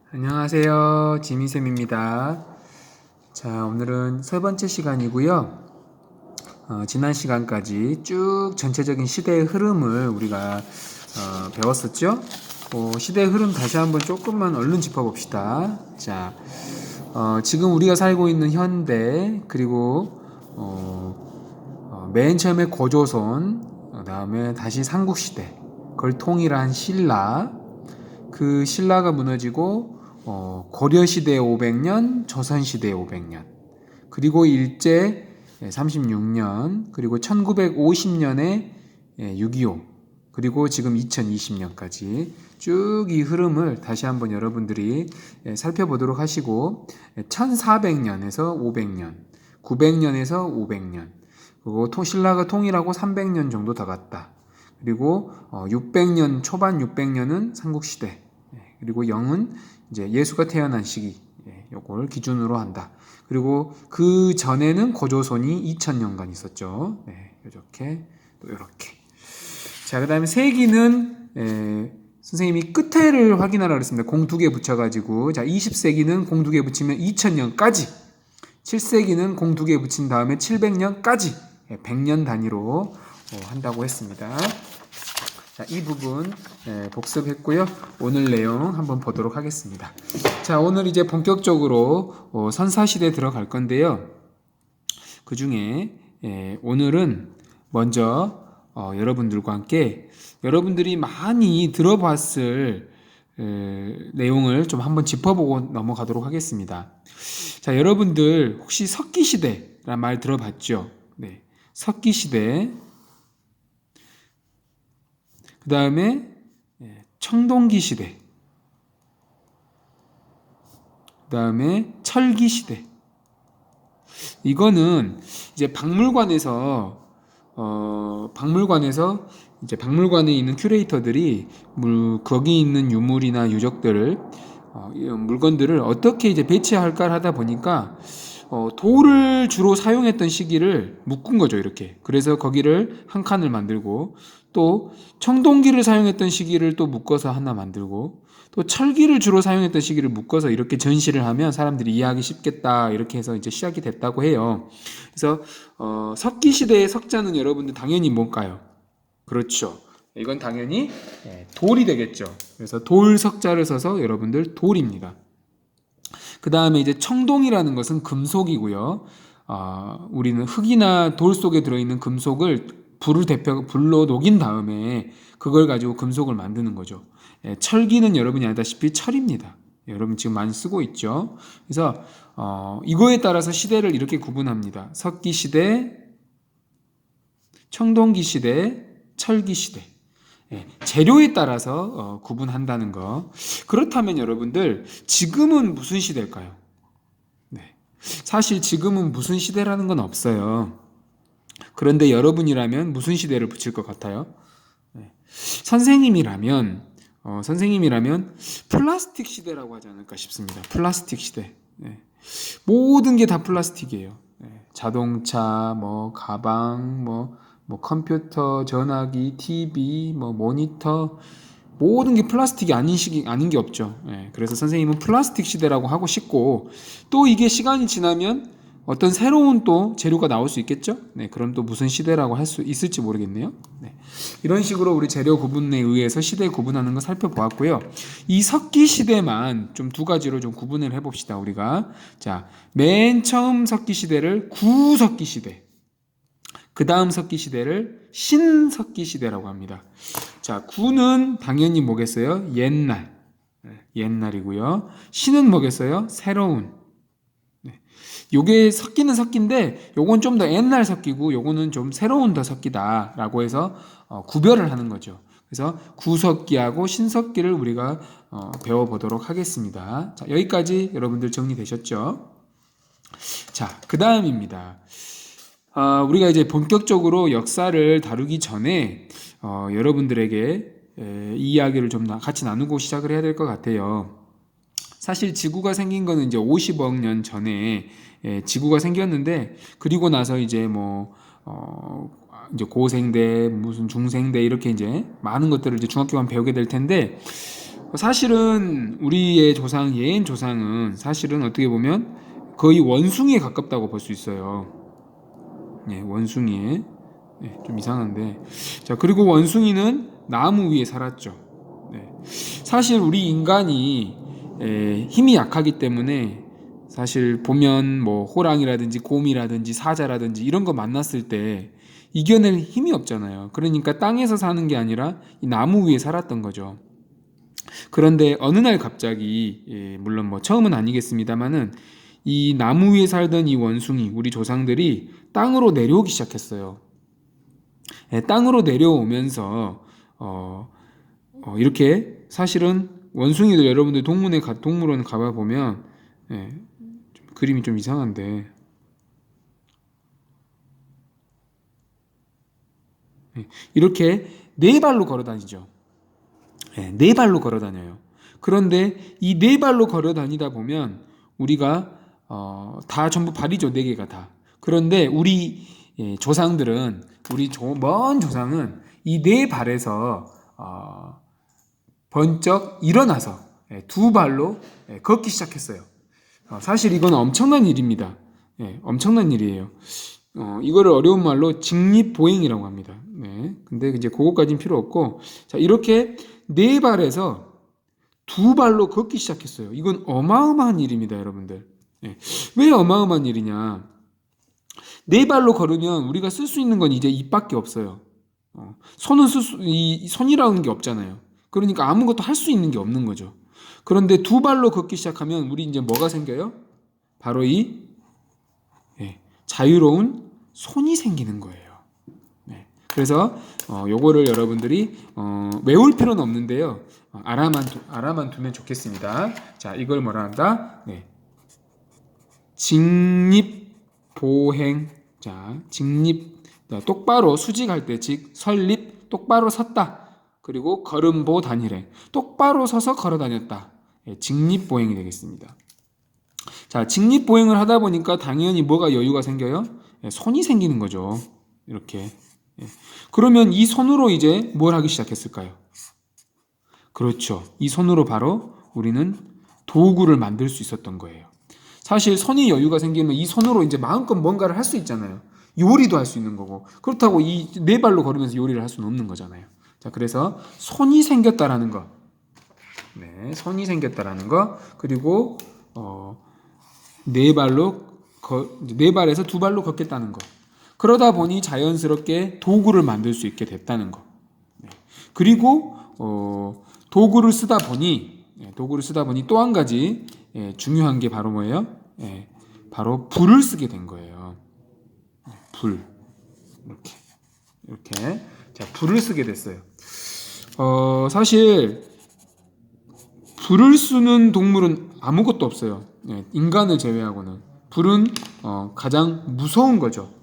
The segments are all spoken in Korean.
안녕하세요. 지미쌤입니다. 자, 오늘은 세 번째 시간이고요. 지난 시간까지 쭉 전체적인 시대의 흐름을 우리가 배웠었죠. 시대의 흐름 다시 한번 조금만 얼른 짚어봅시다. 자, 지금 우리가 살고 있는 현대, 그리고 맨 처음에 고조선, 그 다음에 다시 삼국시대, 그걸 통일한 신라, 그 신라가 무너지고 고려시대 500년, 조선시대 500년, 그리고 일제 36년, 그리고 1950년에 6.25, 그리고 지금 2020년까지 쭉 이 흐름을 다시 한번 여러분들이 살펴보도록 하시고, 1400년에서 500년, 900년에서 500년, 그리고 신라가 통일하고 300년 정도 더 갔다. 그리고 600년, 초반 600년은 삼국시대, 그리고 0은 이제 예수가 태어난 시기, 요걸 기준으로 한다. 그리고 그 전에는 고조선이 2000년간 있었죠. 이렇게 또 이렇게. 자, 그다음에 세기는 선생님이 끝에를 확인하라 그랬습니다. 공 2개 붙여가지고, 자, 20세기는 공 2개 붙이면 2000년까지, 7세기는 공 2개 붙인 다음에 700년까지 100년 단위로 한다고 했습니다. 자, 이 부분 복습했고요. 오늘 내용 한번 보도록 하겠습니다. 자, 오늘 이제 본격적으로 선사시대 들어갈 건데요. 그 중에 오늘은 먼저 여러분들과 함께 여러분들이 많이 들어봤을 내용을 좀 한번 짚어보고 넘어가도록 하겠습니다. 자, 여러분들 혹시 석기시대라는 말 들어봤죠? 네, 석기시대. 그 다음에 청동기 시대, 그 다음에 철기 시대. 이거는 이제 박물관에서 이제 박물관에 있는 큐레이터들이 거기 있는 유물이나 유적들을 물건들을 어떻게 이제 배치할까 하다 보니까 돌을 주로 사용했던 시기를 묶은 거죠, 이렇게. 그래서 거기를 한 칸을 만들고, 또 청동기를 사용했던 시기를 또 묶어서 하나 만들고, 또 철기를 주로 사용했던 시기를 묶어서 이렇게 전시를 하면 사람들이 이해하기 쉽겠다, 이렇게 해서 이제 시작이 됐다고 해요. 그래서 석기 시대의 석자는 여러분들 당연히 뭘까요? 그렇죠. 이건 당연히 돌이 되겠죠. 그래서 돌 석자를 써서 여러분들 돌입니다. 그 다음에 이제 청동이라는 것은 금속이고요. 우리는 흙이나 돌 속에 들어있는 금속을 불로 녹인 다음에 그걸 가지고 금속을 만드는 거죠. 철기는 여러분이 알다시피 철입니다. 여러분 지금 많이 쓰고 있죠. 그래서 이거에 따라서 시대를 이렇게 구분합니다. 석기 시대, 청동기 시대, 철기 시대. 재료에 따라서 구분한다는 거. 그렇다면 여러분들 지금은 무슨 시대일까요? 네. 사실 지금은 무슨 시대라는 건 없어요. 그런데 여러분이라면 무슨 시대를 붙일 것 같아요? 네. 선생님이라면 플라스틱 시대라고 하지 않을까 싶습니다. 플라스틱 시대. 네. 모든 게 다 플라스틱이에요. 네. 자동차, 가방, 컴퓨터, 전화기, TV, 모니터, 모든 게 플라스틱이 아닌 게 없죠. 그래서 선생님은 플라스틱 시대라고 하고 싶고, 또 이게 시간이 지나면 어떤 새로운 또 재료가 나올 수 있겠죠? 그럼 또 무슨 시대라고 할 수 있을지 모르겠네요. 이런 식으로 우리 재료 구분에 의해서 시대 구분하는 거 살펴보았고요. 이 석기 시대만 좀 두 가지로 좀 구분을 해봅시다, 우리가. 자, 맨 처음 석기 시대를 구석기 시대, 그 다음 석기 시대를 신석기 시대라고 합니다. 자, 구는 당연히 뭐겠어요? 옛날이고요. 신은 뭐겠어요? 새로운. 요게 석기는 석기인데 요건 좀 더 옛날 석기고 요거는 좀 새로운 더 석기다라고 해서 구별을 하는 거죠. 그래서 구석기하고 신석기를 우리가 배워보도록 하겠습니다. 자, 여기까지 여러분들 정리되셨죠? 자, 그 다음입니다. 우리가 이제 본격적으로 역사를 다루기 전에 여러분들에게 이 이야기를 좀 같이 나누고 시작을 해야 될 것 같아요. 사실 지구가 생긴 거는 이제 50억 년 전에 지구가 생겼는데, 그리고 나서 이제 이제 고생대, 무슨 중생대 이렇게 이제 많은 것들을 이제 중학교 가면 배우게 될 텐데, 사실은 우리의 조상, 예엔 조상은 사실은 어떻게 보면 거의 원숭이에 가깝다고 볼 수 있어요. 예, 원숭이에. 예, 좀 이상한데. 자, 그리고 원숭이는 나무 위에 살았죠. 네. 사실 우리 인간이 힘이 약하기 때문에 사실 보면 뭐 호랑이라든지 곰이라든지 사자라든지 이런 거 만났을 때 이겨낼 힘이 없잖아요. 그러니까 땅에서 사는 게 아니라 이 나무 위에 살았던 거죠. 그런데 어느 날 갑자기 물론 뭐 처음은 아니겠습니다만은 이 나무 위에 살던 이 원숭이 우리 조상들이 땅으로 내려오기 시작했어요. 땅으로 내려오면서 이렇게 사실은 원숭이들 여러분들 동물원 가봐 보면 그림이 좀 이상한데 이렇게 네 발로 걸어 다니죠. 네 발로 걸어 다녀요. 그런데 이 네 발로 걸어 다니다 보면 우리가 다 전부 발이죠. 네 개가 다. 그런데 우리 조상들은 먼 조상은 이 네 발에서 번쩍 일어나서 두 발로 걷기 시작했어요. 사실 이건 엄청난 일입니다. 엄청난 일이에요. 이거를 어려운 말로 직립보행이라고 합니다. 네. 근데 이제 그거까지는 필요 없고, 자, 이렇게 네 발에서 두 발로 걷기 시작했어요. 이건 어마어마한 일입니다, 여러분들. 왜 어마어마한 일이냐? 네 발로 걸으면 우리가 쓸 수 있는 건 이제 입밖에 없어요. 손이라는 게 없잖아요. 그러니까 아무것도 할 수 있는 게 없는 거죠. 그런데 두 발로 걷기 시작하면 우리 이제 뭐가 생겨요? 바로 이 자유로운 손이 생기는 거예요. 그래서 요거를 여러분들이 외울 필요는 없는데요. 알아만 두면 좋겠습니다. 자, 이걸 뭐라 한다? 직립보행. 자, 직립 똑바로 수직할 때 설립 똑바로 섰다. 그리고 걸음보 단일행 똑바로 서서 걸어 다녔다. 직립보행이 되겠습니다. 자, 직립보행을 하다 보니까 당연히 뭐가 여유가 생겨요? 손이 생기는 거죠. 이렇게. 그러면 이 손으로 이제 뭘 하기 시작했을까요? 그렇죠. 이 손으로 바로 우리는 도구를 만들 수 있었던 거예요. 사실 손이 여유가 생기면 이 손으로 이제 마음껏 뭔가를 할 수 있잖아요. 요리도 할 수 있는 거고. 그렇다고 이 네 발로 걸으면서 요리를 할 수는 없는 거잖아요. 자, 그래서 손이 생겼다라는 거. 손이 생겼다라는 거. 그리고 네 발에서 두 발로 걷겠다는 거. 그러다 보니 자연스럽게 도구를 만들 수 있게 됐다는 거. 그리고 도구를 쓰다 보니 또 한 가지 중요한 게 바로 뭐예요? 바로 불을 쓰게 된 거예요. 불. 이렇게. 자, 불을 쓰게 됐어요. 사실 불을 쓰는 동물은 아무것도 없어요. 인간을 제외하고는. 불은 가장 무서운 거죠.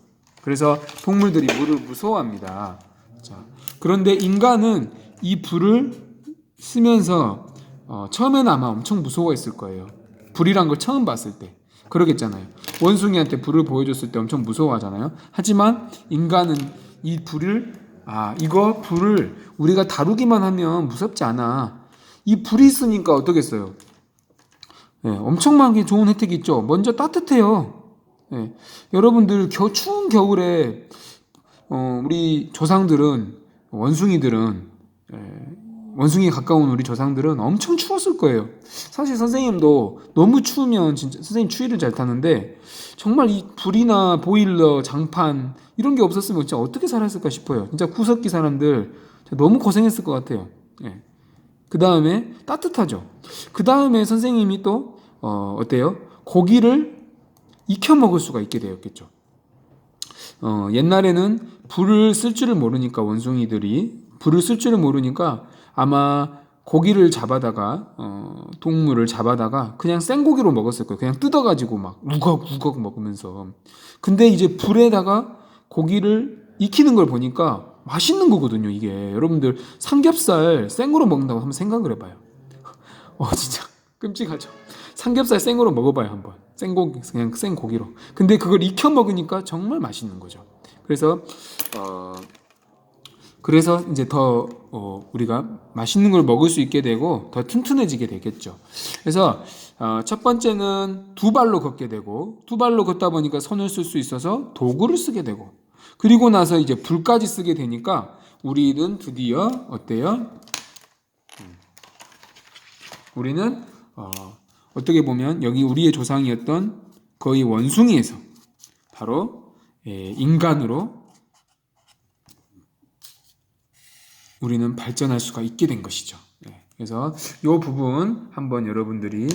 그래서 동물들이 물을 무서워합니다. 자, 그런데 인간은 이 불을 쓰면서 처음에는 아마 엄청 무서워했을 거예요. 불이란 걸 처음 봤을 때. 그러겠잖아요. 원숭이한테 불을 보여줬을 때 엄청 무서워하잖아요. 하지만 인간은 이 불을 이거 불을 우리가 다루기만 하면 무섭지 않아. 이 불이 있으니까 어떠겠어요? 엄청나게 좋은 혜택이 있죠. 먼저 따뜻해요. 여러분들 추운 겨울에 우리 조상들은 원숭이에 가까운 우리 조상들은 엄청 추웠을 거예요. 사실 선생님도 너무 추우면 진짜 선생님 추위를 잘 타는데 정말 이 불이나 보일러, 장판 이런 게 없었으면 진짜 어떻게 살았을까 싶어요. 진짜 구석기 사람들 너무 고생했을 것 같아요. 그 다음에 따뜻하죠. 그 다음에 선생님이 또 어때요? 고기를 익혀 먹을 수가 있게 되었겠죠. 옛날에는 불을 쓸 줄을 모르니까 원숭이들이 불을 쓸 줄을 모르니까 아마 고기를 잡아다가 동물을 잡아다가 그냥 생고기로 먹었을 거예요. 그냥 뜯어가지고 막 우걱우걱 먹으면서. 근데 이제 불에다가 고기를 익히는 걸 보니까 맛있는 거거든요. 이게 여러분들 삼겹살 생으로 먹는다고 한번 생각을 해봐요. 진짜 끔찍하죠. 삼겹살 생으로 먹어봐요 한번. 생고기 그냥 생고기로. 근데 그걸 익혀 먹으니까 정말 맛있는 거죠. 그래서 그래서 이제 더 우리가 맛있는 걸 먹을 수 있게 되고 더 튼튼해지게 되겠죠. 그래서 첫 번째는 두 발로 걷게 되고, 두 발로 걷다 보니까 손을 쓸 수 있어서 도구를 쓰게 되고, 그리고 나서 이제 불까지 쓰게 되니까 우리는 드디어 어때요? 우리는 어떻게 보면 여기 우리의 조상이었던 거의 원숭이에서 바로 인간으로 우리는 발전할 수가 있게 된 것이죠. 그래서 이 부분 한번 여러분들이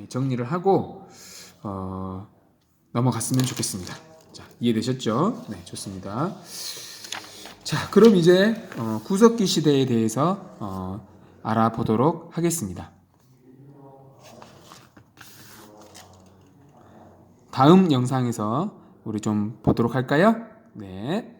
정리를 하고 넘어갔으면 좋겠습니다. 자, 이해되셨죠? 네, 좋습니다. 자, 그럼 이제 구석기 시대에 대해서 알아보도록 하겠습니다. 다음 영상에서 우리 좀 보도록 할까요? 네.